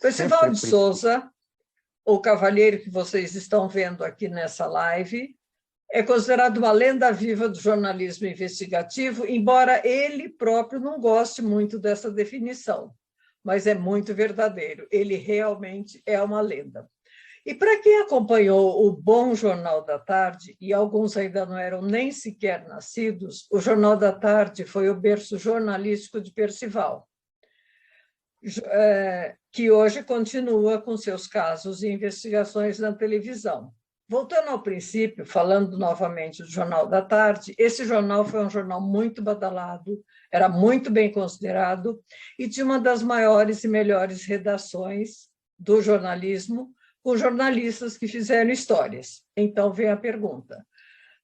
Percival sempre de Souza, o cavalheiro que vocês estão vendo aqui nessa live, é considerado uma lenda viva do jornalismo investigativo, embora ele próprio não goste muito dessa definição, mas é muito verdadeiro. Ele realmente é uma lenda. E para quem acompanhou o Bom Jornal da Tarde, e alguns ainda não eram nem sequer nascidos, o Jornal da Tarde foi o berço jornalístico de Percival, que hoje continua com seus casos e investigações na televisão. Voltando ao princípio, falando novamente do Jornal da Tarde, esse jornal foi um jornal muito badalado, era muito bem considerado e tinha uma das maiores e melhores redações do jornalismo, com jornalistas que fizeram histórias. Então, vem a pergunta.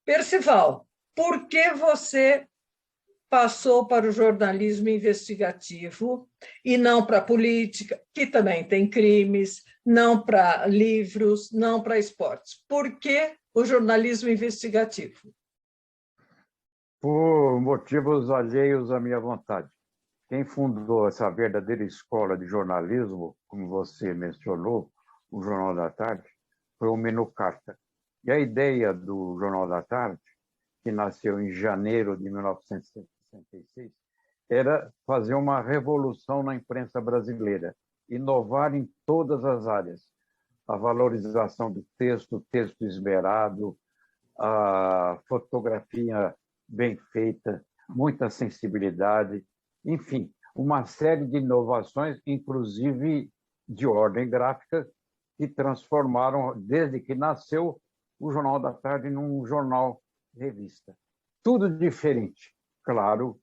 Percival, por que você passou para o jornalismo investigativo e não para a política, que também tem crimes, não para livros, não para esportes? Por que o jornalismo investigativo? por motivos alheios à minha vontade. Quem fundou essa verdadeira escola de jornalismo, como você mencionou, o Jornal da Tarde, foi o Minucarta. E a ideia do Jornal da Tarde, que nasceu em janeiro de 1966, era fazer uma revolução na imprensa brasileira, inovar em todas as áreas. A valorização do texto, o texto esmerado, a fotografia bem feita, muita sensibilidade, enfim, uma série de inovações, inclusive de ordem gráfica, que transformaram, desde que nasceu, o Jornal da Tarde num jornal-revista. Tudo diferente. Claro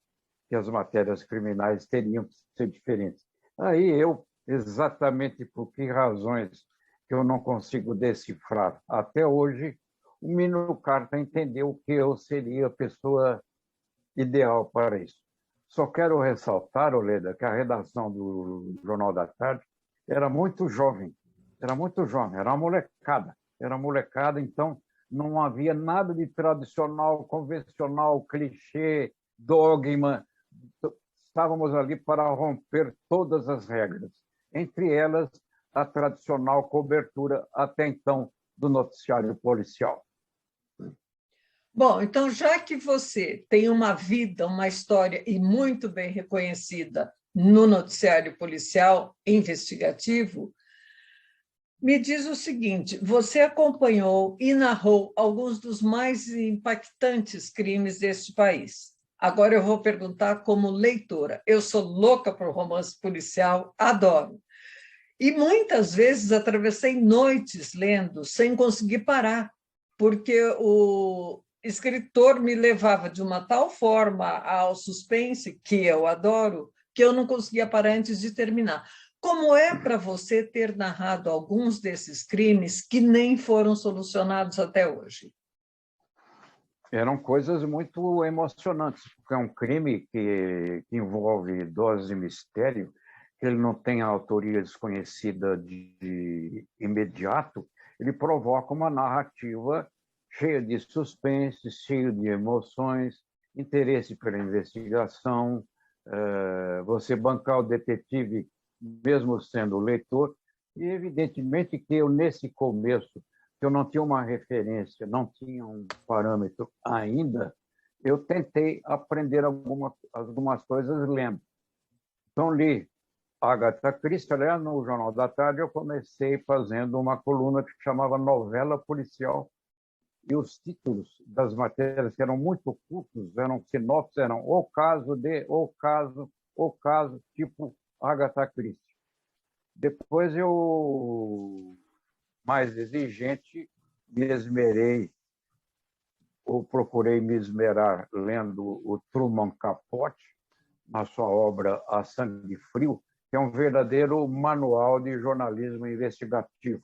que as matérias criminais teriam que ser diferentes. Aí eu, exatamente por que razões que eu não consigo decifrar até hoje, o Minucarta entendeu que eu seria a pessoa ideal para isso. Só quero ressaltar, Oleda, que a redação do Jornal da Tarde era muito jovem, era uma molecada, então não havia nada de tradicional, convencional, clichê, dogma. Estávamos ali para romper todas as regras, entre elas a tradicional cobertura, até então, do noticiário policial. Bom, então, já que você tem uma vida, uma história e muito bem reconhecida no noticiário policial investigativo, me diz o seguinte: você acompanhou e narrou alguns dos mais impactantes crimes deste país. Agora eu vou perguntar como leitora. Eu sou louca por romance policial, adoro. E muitas vezes atravessei noites lendo sem conseguir parar, porque o escritor me levava de uma tal forma ao suspense, que eu adoro, que eu não conseguia parar antes de terminar. Como é para você ter narrado alguns desses crimes que nem foram solucionados até hoje? Eram coisas muito emocionantes, porque é um crime que envolve dose de mistério, que ele não tem a autoria desconhecida de imediato, ele provoca uma narrativa cheia de suspense, cheia de emoções, interesse pela investigação, você bancar o detetive mesmo sendo leitor, e evidentemente que eu, nesse começo, que eu não tinha uma referência, não tinha um parâmetro ainda, eu tentei aprender algumas coisas lendo. Então, li Agatha Christie, aliás, no Jornal da Tarde, eu comecei fazendo uma coluna que chamava Novela Policial, e os títulos das matérias, que eram muito curtos, eram sinopses, eram o caso de, o caso, tipo Agatha Christie. Depois eu, mais exigente, me esmerei, ou procurei me esmerar lendo o Truman Capote, na sua obra A Sangue Frio, que é um verdadeiro manual de jornalismo investigativo.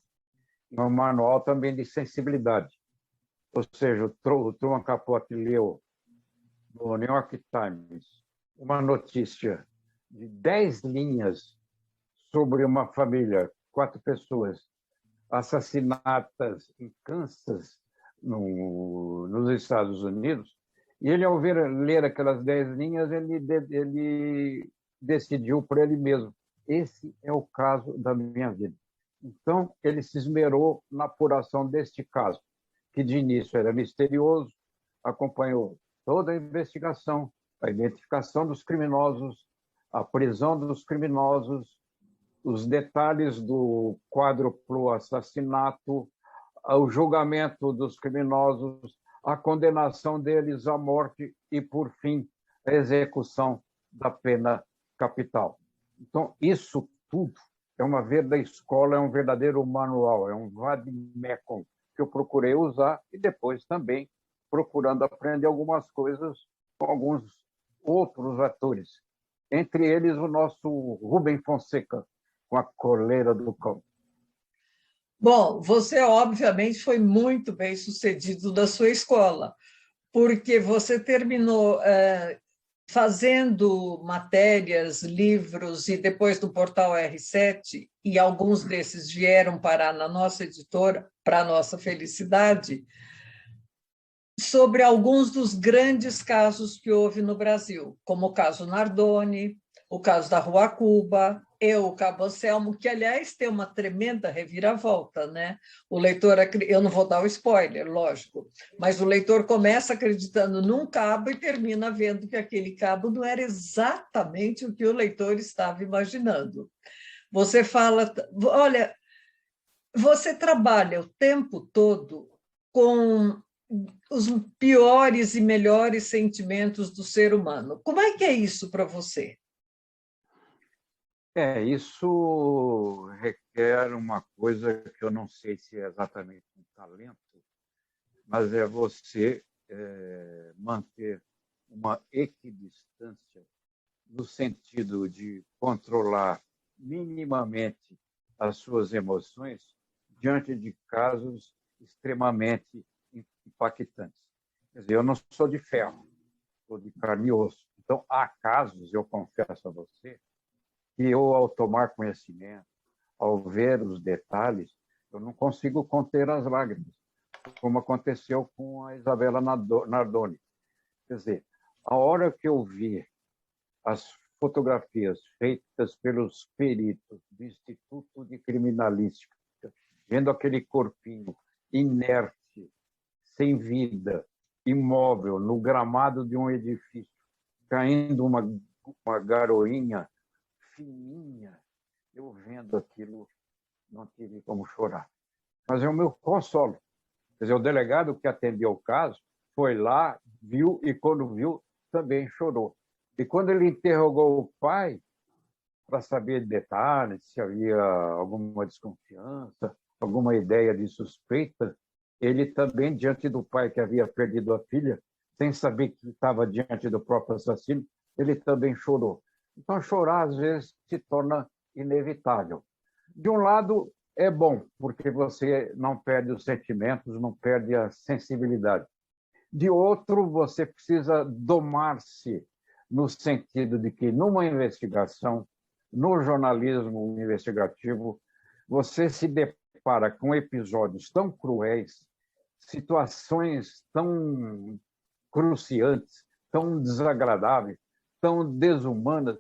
Um manual também de sensibilidade. Ou seja, o Truman Capote leu no New York Times uma notícia de 10 linhas sobre uma família, 4 pessoas, assassinadas em Kansas, nos Estados Unidos, e ele, ao ler aquelas 10 linhas, ele decidiu por ele mesmo esse é o caso da minha vida. Então, ele se esmerou na apuração deste caso, que de início era misterioso, acompanhou toda a investigação, a identificação dos criminosos, a prisão dos criminosos, os detalhes do quádruplo assassinato, o julgamento dos criminosos, a condenação deles à morte e, por fim, a execução da pena capital. Então, isso tudo é uma verdadeira escola, é um verdadeiro manual, é um vade-mecum que eu procurei usar e depois também procurando aprender algumas coisas com alguns outros atores, entre eles o nosso Rubem Fonseca, com A Coleira do Cão. Bom, você obviamente foi muito bem sucedido na sua escola, porque você terminou fazendo matérias, livros, e depois no portal R7, e alguns desses vieram parar na nossa editora, para a nossa felicidade, sobre alguns dos grandes casos que houve no Brasil, como o caso Nardoni, o caso da Rua Cuba, e o Cabo Anselmo, que, aliás, tem uma tremenda reviravolta, né? O leitor, eu não vou dar o spoiler, lógico, mas o leitor começa acreditando num cabo e termina vendo que aquele cabo não era exatamente o que o leitor estava imaginando. Você fala, olha, você trabalha o tempo todo com os piores e melhores sentimentos do ser humano. Como é que é isso para você? Isso requer uma coisa que eu não sei se é exatamente um talento, mas é você manter uma equidistância no sentido de controlar minimamente as suas emoções diante de casos extremamente impactantes. Quer dizer, eu não sou de ferro, sou de carne e osso. Então, há casos, eu confesso a você, que eu, ao tomar conhecimento, ao ver os detalhes, eu não consigo conter as lágrimas, como aconteceu com a Isabela Nardoni. Quer dizer, a hora que eu vi as fotografias feitas pelos peritos do Instituto de Criminalística, vendo aquele corpinho inerte, sem vida, imóvel, no gramado de um edifício, caindo uma garoinha fininha, eu vendo aquilo, não tive como chorar. Mas é o meu consolo. Quer dizer, o delegado que atendeu o caso foi lá, viu, e quando viu, também chorou. E quando ele interrogou o pai, para saber detalhes, se havia alguma desconfiança, alguma ideia de suspeita, ele também, diante do pai que havia perdido a filha, sem saber que estava diante do próprio assassino, ele também chorou. Então, chorar, às vezes, se torna inevitável. De um lado, é bom, porque você não perde os sentimentos, não perde a sensibilidade. De outro, você precisa domar-se no sentido de que, numa investigação, no jornalismo investigativo, você se depara com episódios tão cruéis, situações tão cruciantes, tão desagradáveis, tão desumanas,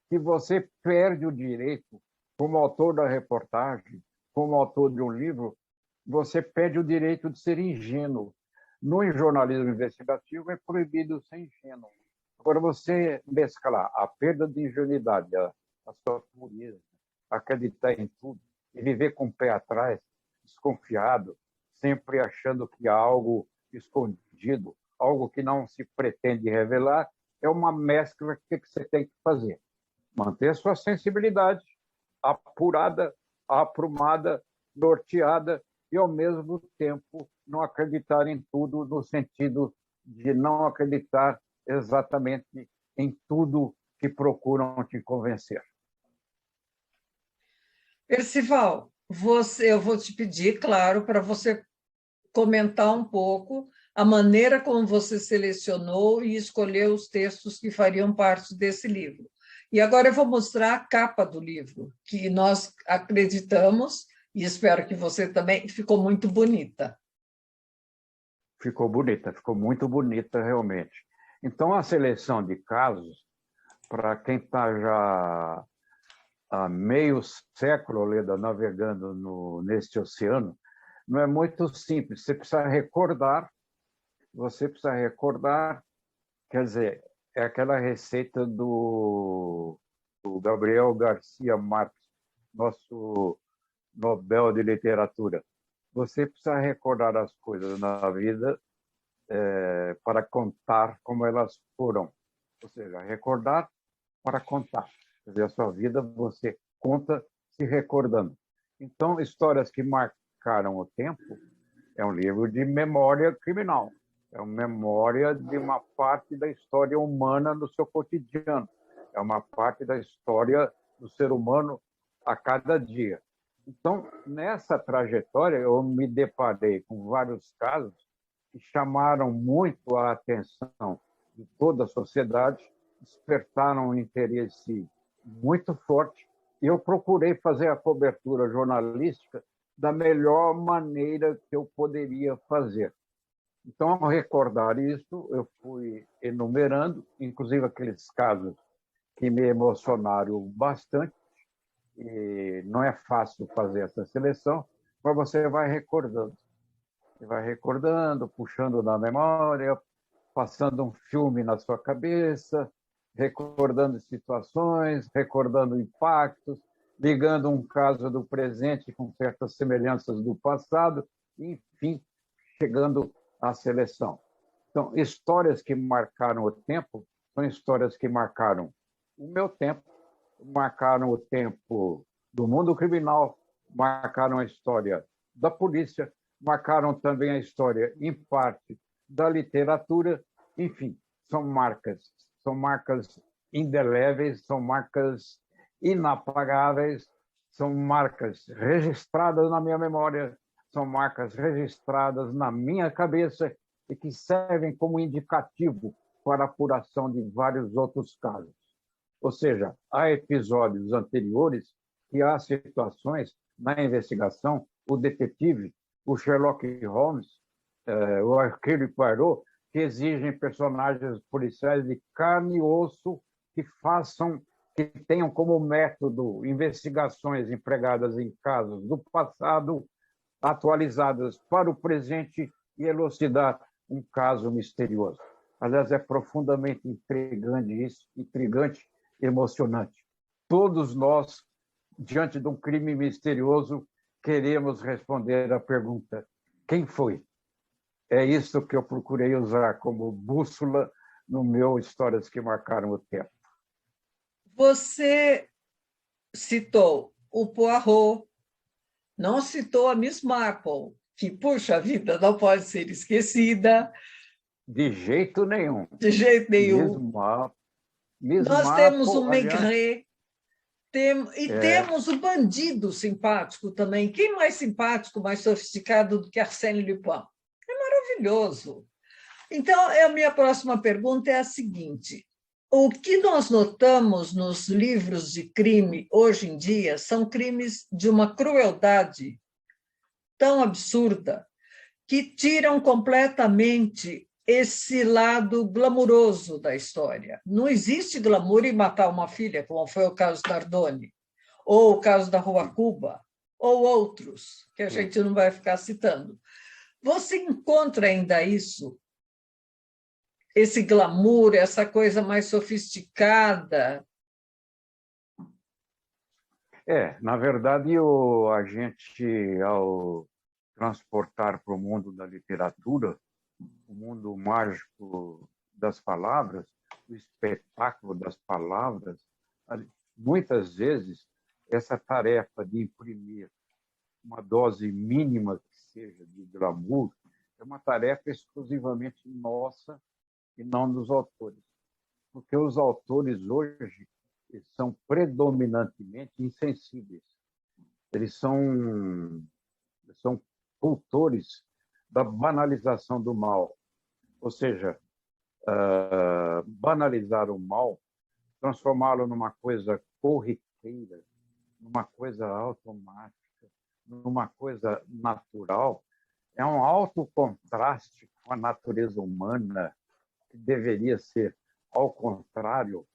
que você perde o direito, como autor da reportagem, como autor de um livro, você perde o direito de ser ingênuo. No jornalismo investigativo é proibido ser ingênuo. Agora, você mesclar a perda de ingenuidade, a sua pureza, acreditar em tudo e viver com o pé atrás, desconfiado, sempre achando que há algo escondido, algo que não se pretende revelar, é uma mescla que você tem que fazer. Manter a sua sensibilidade apurada, aprumada, norteada e, ao mesmo tempo, não acreditar em tudo no sentido de não acreditar exatamente em tudo que procuram te convencer. Percival, eu vou te pedir, claro, para você comentar um pouco a maneira como você selecionou e escolheu os textos que fariam parte desse livro. E agora eu vou mostrar a capa do livro, que nós acreditamos, e espero que você também, ficou muito bonita. Ficou bonita, ficou muito bonita, realmente. Então, a seleção de casos, para quem está já há meio século, Leda, navegando neste oceano, não é muito simples. Você precisa recordar, quer dizer, é aquela receita do Gabriel Garcia Marques, nosso Nobel de Literatura. Você precisa recordar as coisas na vida para contar como elas foram. Ou seja, recordar para contar. Quer dizer, a sua vida você conta se recordando. Então, Histórias que Marcaram o Tempo é um livro de memória criminal. É uma memória de uma parte da história humana no seu cotidiano. É uma parte da história do ser humano a cada dia. Então, nessa trajetória, eu me deparei com vários casos que chamaram muito a atenção de toda a sociedade, despertaram um interesse muito forte, e eu procurei fazer a cobertura jornalística da melhor maneira que eu poderia fazer. Então, ao recordar isso, eu fui enumerando, inclusive aqueles casos que me emocionaram bastante, e não é fácil fazer essa seleção, mas você vai recordando. Você vai recordando, puxando na memória, passando um filme na sua cabeça, recordando situações, recordando impactos, ligando um caso do presente com certas semelhanças do passado, enfim, chegando à seleção. Então, histórias que marcaram o tempo são histórias que marcaram o meu tempo, marcaram o tempo do mundo criminal, marcaram a história da polícia, marcaram também a história, em parte, da literatura. Enfim, são marcas indeléveis, são marcas inapagáveis, são marcas registradas na minha memória, são marcas registradas na minha cabeça e que servem como indicativo para a apuração de vários outros casos. Ou seja, há episódios anteriores que há situações na investigação, o detetive, o Sherlock Holmes, o Hercule Poirot, que exigem personagens policiais de carne e osso que tenham como método investigações empregadas em casos do passado, atualizadas para o presente e elucidar um caso misterioso. Aliás, é profundamente intrigante, emocionante. Todos nós, diante de um crime misterioso, queremos responder à pergunta: quem foi? É isso que eu procurei usar como bússola no meu Histórias que Marcaram o Tempo. Você citou o Poirot, não citou a Miss Marple, que, puxa vida, não pode ser esquecida. De jeito nenhum. De jeito nenhum. Miss Nós temos o Marple, aliás, Maigret, temos o bandido simpático também. Quem mais simpático, mais sofisticado do que Arsène Lupin? É maravilhoso. Então, a minha próxima pergunta é a seguinte: o que nós notamos nos livros de crime hoje em dia são crimes de uma crueldade tão absurda que tiram completamente esse lado glamuroso da história. Não existe glamour em matar uma filha, como foi o caso da Ardoni, ou o caso da Rua Cuba, ou outros, que a gente não vai ficar citando. Você encontra ainda isso? Esse glamour, essa coisa mais sofisticada? Na verdade, a gente, ao transportar para o mundo da literatura, o mundo mágico das palavras, o espetáculo das palavras, muitas vezes essa tarefa de imprimir uma dose mínima que seja de glamour é uma tarefa exclusivamente nossa e não dos autores. Porque os autores hoje são predominantemente insensíveis. Eles são cultores da banalização do mal. Ou seja, banalizar o mal, transformá-lo numa coisa corriqueira, numa coisa automática, numa coisa natural, é um alto contraste com a natureza humana, que deveria ser, ao contrário,